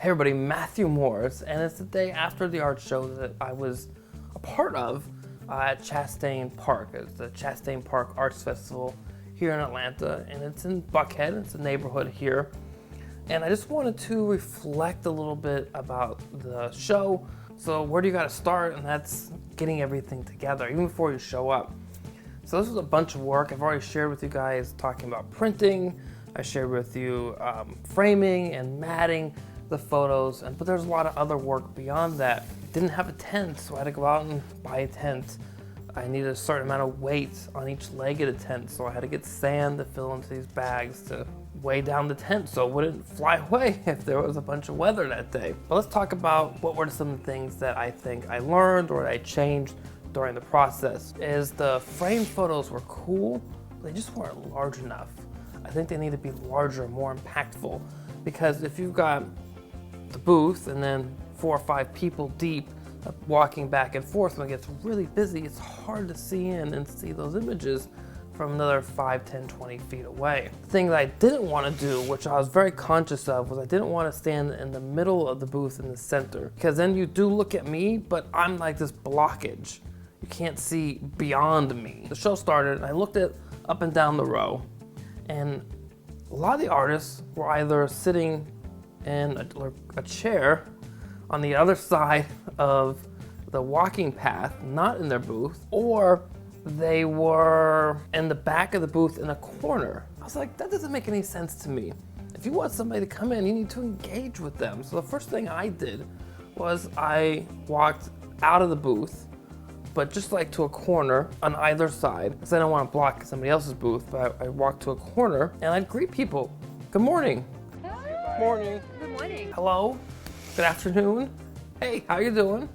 Hey everybody, Matthew Morris, and it's the day after the art show that I was a part of at Chastain Park. It's the Chastain Park Arts Festival here in Atlanta, and it's in Buckhead. It's a neighborhood here. And I just wanted to reflect a little bit about the show. So where do you gotta start? And that's getting everything together, even before you show up. So this was a bunch of work. I've already shared with you guys talking about printing. I shared with you framing and matting the photos, but there's a lot of other work beyond that. Didn't have a tent, so I had to go out and buy a tent. I needed a certain amount of weight on each leg of the tent, so I had to get sand to fill into these bags to weigh down the tent so it wouldn't fly away if there was a bunch of weather that day. But let's talk about what were some of the things that I think I learned or I changed during the process. Is the frame photos were cool, they just weren't large enough. I think they need to be larger, more impactful, because if you've got the booth and then 4 or 5 people deep walking back and forth, when it gets really busy, it's hard to see in and see those images from another 5, 10, 20 feet away. The thing that I didn't want to do, which I was very conscious of, was I didn't want to stand in the middle of the booth in the center, because then you do look at me, but I'm like this blockage. You can't see beyond me. The show started, and I looked at up and down the row, and a lot of the artists were either sitting in a chair on the other side of the walking path, not in their booth, or they were in the back of the booth in a corner. I was like, that doesn't make any sense to me. If you want somebody to come in, you need to engage with them. So the first thing I did was I walked out of the booth, but just like to a corner on either side, because I don't want to block somebody else's booth, but I walked to a corner and I'd greet people. Good morning. Hi. Morning. Good morning. Hello. Good afternoon. Hey, how you doing?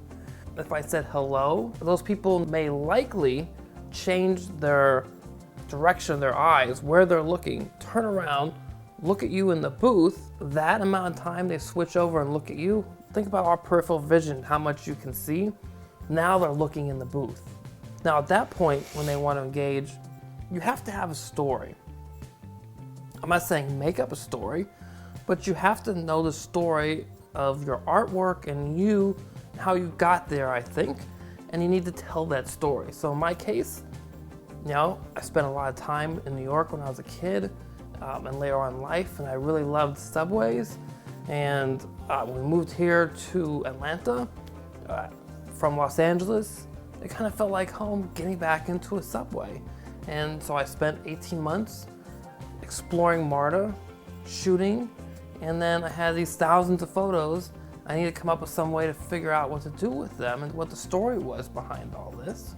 If I said hello, those people may likely change their direction of their eyes, where they're looking, turn around, look at you in the booth. That amount of time they switch over and look at you. Think about our peripheral vision, how much you can see. Now they're looking in the booth. Now at that point, when they want to engage, you have to have a story. I'm not saying make up a story, but you have to know the story of your artwork and you, how you got there, I think, and you need to tell that story. So in my case, you know, I spent a lot of time in New York when I was a kid and later on in life, and I really loved subways. And when we moved here to Atlanta from Los Angeles, it kind of felt like home getting back into a subway. And so I spent 18 months exploring MARTA, shooting, and then I had these thousands of photos. I needed to come up with some way to figure out what to do with them and what the story was behind all this.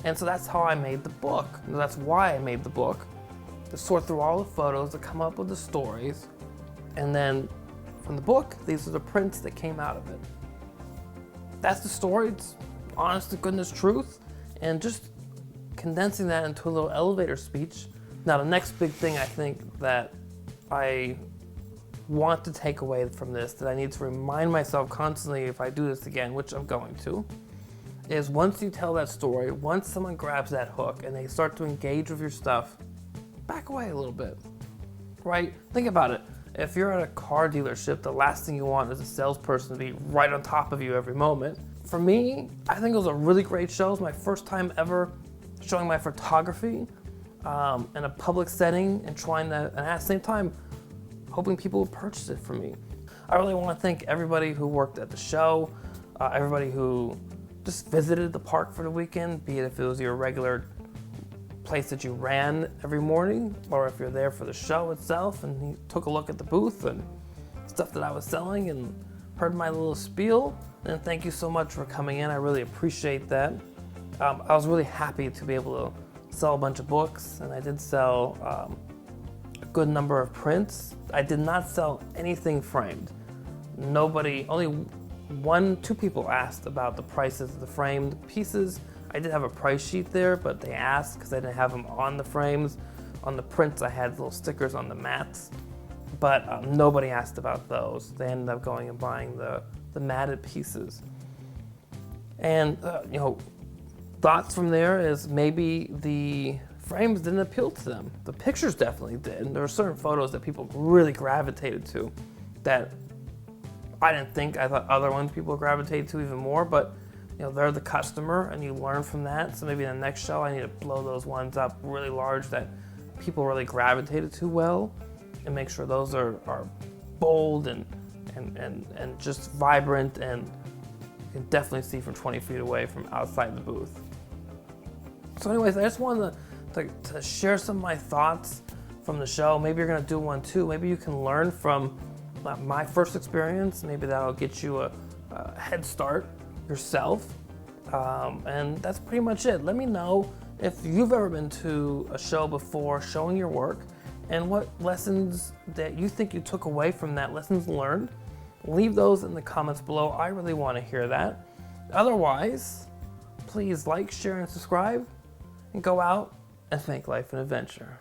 And so that's how I made the book. That's why I made the book, to sort through all the photos, to come up with the stories. And then from the book, these are the prints that came out of it. That's the story. It's honest to goodness truth. And just condensing that into a little elevator speech. Now the next big thing I think that I want to take away from this, that I need to remind myself constantly if I do this again, which I'm going to, is once you tell that story, once someone grabs that hook and they start to engage with your stuff, back away a little bit, right? Think about it. If you're at a car dealership, the last thing you want is a salesperson to be right on top of you every moment. For me, I think it was a really great show. It was my first time ever showing my photography in a public setting and trying to, and at the same time, hoping people would purchase it from me. I really want to thank everybody who worked at the show, everybody who just visited the park for the weekend, be it if it was your regular place that you ran every morning, or if you're there for the show itself and you took a look at the booth and stuff that I was selling and heard my little spiel. And thank you so much for coming in. I really appreciate that. I was really happy to be able to sell a bunch of books, and I did sell a good number of prints. I did not sell anything framed. Only 2 people asked about the prices of the framed pieces. I did have a price sheet there, but they asked because I didn't have them on the frames. On the prints, I had little stickers on the mats, but nobody asked about those. They ended up going and buying the matted pieces. And thoughts from there is maybe the frames didn't appeal to them. The pictures definitely did. And there were certain photos that people really gravitated to that I thought other ones people gravitate to even more, but they're the customer and you learn from that. So maybe in the next show, I need to blow those ones up really large that people really gravitated to well, and make sure those are bold and just vibrant, and you can definitely see from 20 feet away from outside the booth. So anyways, I just wanted to share some of my thoughts from the show. Maybe you're gonna do one too. Maybe you can learn from my first experience. Maybe that'll get you a head start yourself. And that's pretty much it. Let me know if you've ever been to a show before showing your work, and what lessons that you think you took away from that, lessons learned. Leave those in the comments below. I really want to hear that. Otherwise, please like, share, and subscribe, and go out and make life an adventure.